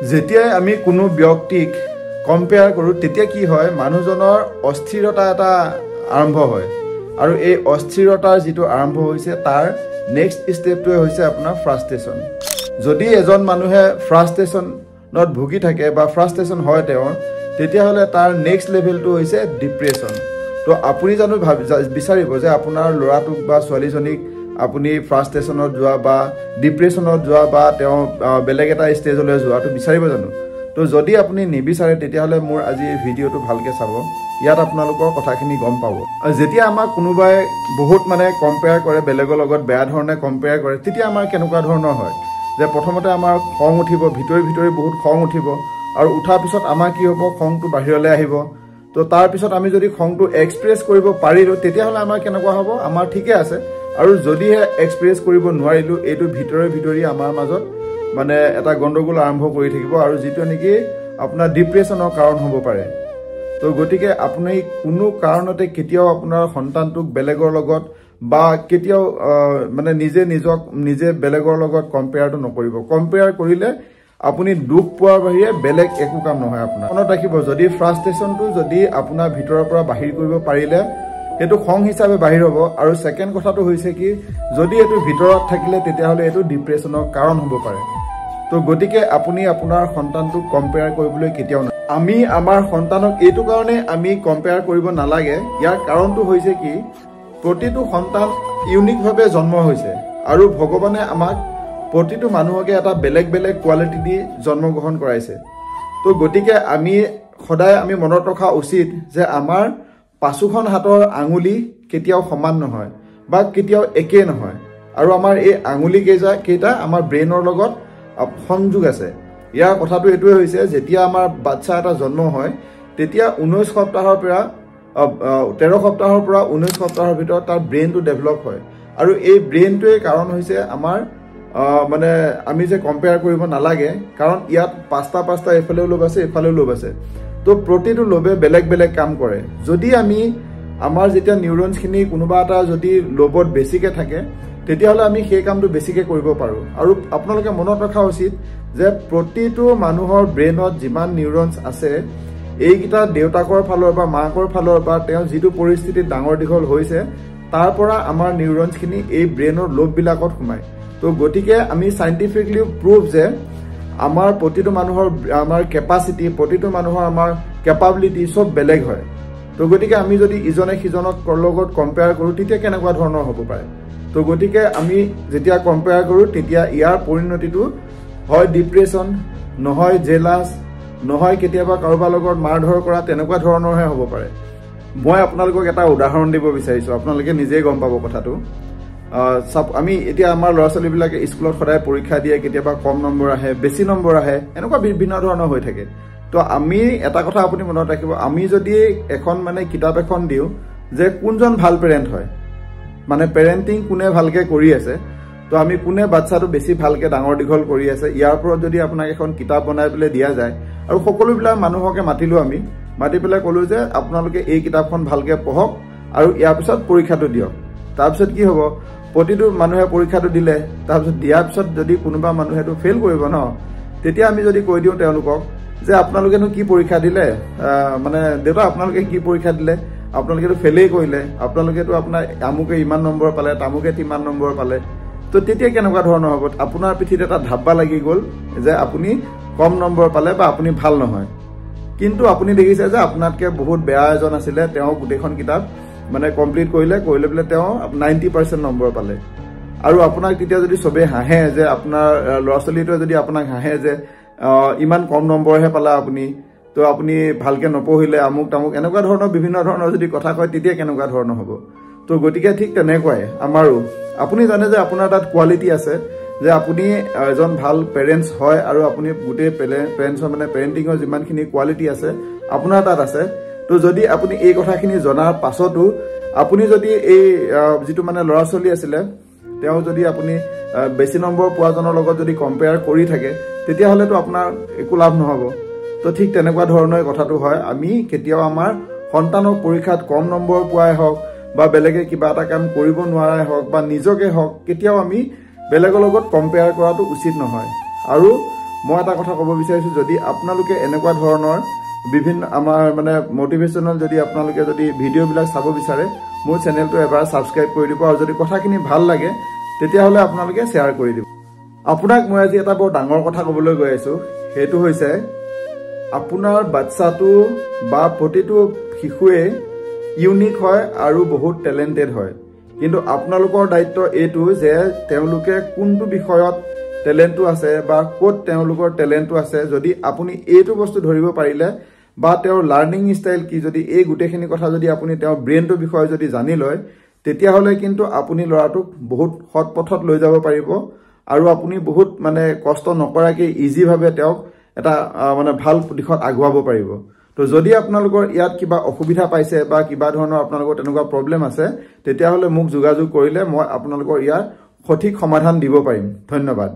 যেতিয়াই আমি কোনো ব্যক্তিক কম্পেয়াৰ কৰোঁ তেতিয়া কি হয় মানুহজনৰ অস্থিৰতা এটা আৰম্ভ হয় আৰু এই অস্থিৰতাৰ যিটো আৰম্ভ হৈছে তাৰ নেক্সট ষ্টেপটোৱে হৈছে আপোনাৰ ফ্ৰাষ্ট্ৰেশ্যন যদি এজন মানুহে ফ্ৰাষ্ট্ৰেশ্যনত ভুগি থাকে বা ফ্ৰাষ্ট্ৰেশ্যন হয় তেওঁৰ তেতিয়াহ'লে তাৰ নেক্সট লেভেলটো হৈছে ডিপ্ৰেশ্যন তো আপুনি জানো বিচাৰিব যে আপোনাৰ ল'ৰাটোক বা ছোৱালীজনীক আপুনি ফ্ৰাষ্ট্ৰেশ্যনত যোৱা বা ডিপ্ৰেশ্যনত যোৱা বা তেওঁ বেলেগ এটা ষ্টেজলৈ যোৱাটো বিচাৰিব জানো তো যদি আপুনি নিবিচাৰে তেতিয়াহ'লে মোৰ আজি এই ভিডিঅ'টো ভালকৈ চাব ইয়াত আপোনালোকৰ কথাখিনি গম পাব যেতিয়া আমাক কোনোবাই বহুত মানে কম্পেয়াৰ কৰে বেলেগৰ লগত বেয়া ধৰণে কম্পেয়াৰ কৰে তেতিয়া আমাৰ কেনেকুৱা ধৰণৰ হয় যে প্ৰথমতে আমাৰ খং উঠিব ভিতৰি বহুত খং উঠিব আৰু উঠাৰ পিছত আমাৰ কি হ'ব খংটো বাহিৰলৈ আহিব তো তাৰপিছত আমি যদি খংটো এক্সপ্ৰেছ কৰিব পাৰিলোঁ তেতিয়াহ'লে আমাৰ কেনেকুৱা হ'ব আমাৰ ঠিকে আছে আৰু যদিহে এক্সপ্ৰেছ কৰিব নোৱাৰিলোঁ এইটো ভিতৰি আমাৰ মাজত মানে এটা গণ্ডগোল আৰম্ভ কৰি থাকিব আৰু যিটো নেকি আপোনাৰ ডিপ্ৰেশ্যনৰ কাৰণ হ'ব পাৰে তো গতিকে আপুনি কোনো কাৰণতে কেতিয়াও আপোনাৰ সন্তানটোক বেলেগৰ লগত বা কেতিয়াও মানে নিজে বেলেগৰ লগত কম্পেয়াৰটো নকৰিব কম্পেয়াৰ কৰিলে আপুনি দুখ পোৱাৰ বাহিৰে বেলেগ একো কাম নহয় আপোনাৰ মনত ৰাখিব যদি ফ্ৰাষ্ট্ৰেশ্যনটো যদি আপোনাৰ ভিতৰৰ পৰা বাহিৰ কৰিব পাৰিলে সেইটো খং হিচাপে বাহিৰ হ'ব আৰু ছেকেণ্ড কথাটো হৈছে কি যদি এইটো ভিতৰত থাকিলে তেতিয়াহ'লে এইটো ডিপ্ৰেশ্যনৰ কাৰণ হ'ব পাৰে তো গতিকে আপুনি আপোনাৰ সন্তানটোক কম্পেয়াৰ কৰিবলৈ কেতিয়াও আমি আমাৰ সন্তানক এইটো কাৰণে আমি কম্পেয়াৰ কৰিব নালাগে ইয়াৰ কাৰণটো হৈছে কি প্ৰতিটো সন্তান ইউনিকভাৱে জন্ম হৈছে আৰু ভগৱানে আমাক প্ৰতিটো মানুহকে এটা বেলেগ কোৱালিটি দি জন্মগ্ৰহণ কৰাইছে তো গতিকে আমি সদায় আমি মনত ৰখা উচিত যে আমাৰ পাঁচোখন হাতৰ আঙুলি কেতিয়াও সমান নহয় বা কেতিয়াও একে নহয় আৰু আমাৰ এই আঙুলি কেইটা আমাৰ ব্ৰেইনৰ লগত সংযোগ আছে ইয়াৰ কথাটো এইটোৱে হৈছে যেতিয়া আমাৰ বাচ্চা এটা জন্ম হয় তেতিয়া 19 সপ্তাহৰ পৰা 13 সপ্তাহৰ পৰা 19 সপ্তাহৰ ভিতৰত তাৰ ব্ৰেইনটো ডেভেলপ হয় আৰু এই ব্ৰেইনটোৱে কাৰণ হৈছে আমাৰ মানে আমি যে কম্পেয়াৰ কৰিব নালাগে কাৰণ ইয়াত পাঁচটা এফালেও লোভ আছে এফালেও লোভ আছে তো প্ৰতিটো লোভে বেলেগ কাম কৰে যদি আমি আমাৰ যেতিয়া নিউৰনছখিনি কোনোবা এটা যদি লোভত বেছিকৈ থাকে তেতিয়াহ'লে আমি সেই কামটো বেছিকৈ কৰিব পাৰোঁ আৰু আপোনালোকে মনত ৰখা উচিত যে প্ৰতিটো মানুহৰ ব্ৰেইনত যিমান নিউৰনছ আছে এইকেইটা দেউতাকৰ ফালৰ বা মাকৰ ফালৰ বা তেওঁ যিটো পৰিস্থিতিত ডাঙৰ দীঘল হৈছে তাৰ পৰা আমাৰ নিউৰনছখিনি এই ব্ৰেইনৰ লোভবিলাকত সোমায় তো গতিকে আমি চাইণ্টিফিকলি প্ৰুভ যে আমাৰ প্ৰতিটো মানুহৰ আমাৰ কেপাচিটি প্ৰতিটো মানুহৰ আমাৰ কেপাবিলিটি চব বেলেগ হয় তো গতিকে আমি যদি ইজনে সিজনক লগত কম্পেয়াৰ কৰোঁ তেতিয়া কেনেকুৱা ধৰণৰ হ'ব পাৰে তো গতিকে আমি যেতিয়া কম্পেয়াৰ কৰোঁ তেতিয়া ইয়াৰ পৰিণতিটো হয় ডিপ্ৰেশ্যন নহয় জেলাছ নহয় কেতিয়াবা কাৰোবাৰ লগত মাৰধৰ কৰা তেনেকুৱা ধৰণৰহে হ'ব পাৰে মই আপোনালোকক এটা উদাহৰণ দিব বিচাৰিছোঁ আপোনালোকে নিজেই গম পাব কথাটো আমি এতিয়া আমাৰ ল'ৰা ছোৱালীবিলাকে স্কুলত সদায় পৰীক্ষা দিয়ে কেতিয়াবা কম নম্বৰ আহে বেছি নম্বৰ আহে এনেকুৱা বিভিন্ন ধৰণৰ হৈ থাকে তো আমি এটা কথা আপুনি মনত ৰাখিব আমি যদি এখন মানে কিতাপ এখন দিওঁ যে কোনজন ভাল পেৰেণ্ট হয় মানে পেৰেণ্টিং কোনে ভালকৈ কৰি আছে তো আমি কোনে বাচ্চাটো বেছি ভালকৈ ডাঙৰ দীঘল কৰি আছে ইয়াৰ ওপৰত যদি আপোনাক এখন কিতাপ বনাই পেলাই দিয়া যায় আৰু সকলোবিলাক মানুহকে মাতিলোঁ আমি মাতি পেলাই ক'লোঁ যে আপোনালোকে এই কিতাপখন ভালকৈ পঢ়ক আৰু ইয়াৰ পিছত পৰীক্ষাটো দিয়ক তাৰপিছত কি হ'ব প্ৰতিটো মানুহে পৰীক্ষাটো দিলে তাৰপিছত দিয়াৰ পিছত যদি কোনোবা মানুহেতো ফেইল কৰিব ন তেতিয়া আমি যদি কৈ দিওঁ তেওঁলোকক যে আপোনালোকেনো কি পৰীক্ষা দিলে মানে দেউতা আপোনালোকে কি পৰীক্ষা দিলে আপোনালোকেতো ফেইলেই কৰিলে আপোনালোকেতো আপোনাৰ আমুকে ইমান নম্বৰ পালে তামুকে ইমান নম্বৰ পালে তো তেতিয়া কেনেকুৱা ধৰণৰ হ'ব আপোনাৰ পিঠিত এটা ধাব্বা লাগি গ'ল যে আপুনি কম নম্বৰ পালে বা আপুনি ভাল নহয় কিন্তু আপুনি দেখিছে যে আপোনাতকৈ বহুত বেয়া এজন আছিলে তেওঁ গোটেইখন কিতাপ মানে কমপ্লিট কৰিলে পেলাই তেওঁ 90% নম্বৰ পালে আৰু আপোনাক তেতিয়া যদি চবেই হাঁহে যে আপোনাৰ ল'ৰা ছোৱালীটোৱে যদি আপোনাক হাঁহে যে ইমান কম নম্বৰহে পালা আপুনি তো আপুনি ভালকৈ নপঢ়িলে আমুক তামুক এনেকুৱা ধৰণৰ বিভিন্ন ধৰণৰ যদি কথা কয় তেতিয়া কেনেকুৱা ধৰণৰ হ'ব তো গতিকে ঠিক তেনেকুৱাই আমাৰো আপুনি জানে যে আপোনাৰ তাত কোৱালিটি আছে যে আপুনি এজন ভাল পেৰেণ্টছ হয় আৰু আপুনি গোটেই পেৰেণ্টছৰ মানে পেৰেণ্টিঙৰ যিমানখিনি কোৱালিটি আছে আপোনাৰ তাত আছে তো যদি আপুনি এই কথাখিনি জনাৰ পাছতো আপুনি যদি এই যিটো মানে ল'ৰা ছোৱালী আছিলে তেওঁ যদি আপুনি বেছি নম্বৰ পোৱাজনৰ লগত যদি কম্পেয়াৰ কৰি থাকে তেতিয়াহ'লেতো আপোনাৰ একো লাভ নহ'ব তো ঠিক তেনেকুৱা ধৰণৰ কথাটো হয় আমি কেতিয়াও আমাৰ সন্তানক পৰীক্ষাত কম নম্বৰ পোৱাই হওক বা বেলেগে কিবা এটা কাম কৰিব নোৱাৰাই হওক বা নিজকে হওক কেতিয়াও আমি বেলেগৰ লগত কম্পেয়াৰ কৰাটো উচিত নহয় আৰু মই এটা কথা ক'ব বিচাৰিছোঁ, যদি আপোনালোকে এনেকুৱা ধৰণৰ বিভিন্ন আমাৰ মানে মটিভেশ্যনেল যদি আপোনালোকে যদি ভিডিঅ'বিলাক চাব বিচাৰে, মোৰ চেনেলটো এবাৰ ছাবস্ক্ৰাইব কৰি দিব, আৰু যদি কথাখিনি ভাল লাগে তেতিয়াহ'লে আপোনালোকে শ্বেয়াৰ কৰি দিব। আপোনাক মই আজি এটা বৰ ডাঙৰ কথা ক'বলৈ গৈ আছোঁ, সেইটো হৈছে আপোনাৰ বাচ্চাটো বা প্ৰতিটো শিশুৱে ইউনিক হয় আৰু বহুত টেলেণ্টেড হয়, কিন্তু আপোনালোকৰ দায়িত্ব এইটো যে তেওঁলোকে কোনটো বিষয়ত টেলেণ্টটো আছে বা ক'ত তেওঁলোকৰ টেলেণ্টটো আছে। যদি আপুনি এইটো বস্তু ধৰিব পাৰিলে বা তেওঁৰ লাৰ্ণিং ষ্টাইল কি, যদি এই গোটেইখিনি কথা যদি আপুনি তেওঁৰ ব্ৰেইনটোৰ বিষয়ে যদি জানি লয়, তেতিয়াহ'লে কিন্তু আপুনি ল'ৰাটোক বহুত সৎ পথত লৈ যাব পাৰিব, আৰু আপুনি বহুত মানে কষ্ট নকৰাকৈ ইজিভাৱে তেওঁক এটা মানে ভাল দিশত আগুৱাব পাৰিব। তো যদি আপোনালোকৰ ইয়াত কিবা অসুবিধা পাইছে বা কিবা ধৰণৰ আপোনালোকৰ তেনেকুৱা প্ৰব্লেম আছে, তেতিয়াহ'লে মোক যোগাযোগ কৰিলে মই আপোনালোকৰ ইয়াৰ সঠিক সমাধান দিব পাৰিম। ধন্যবাদ।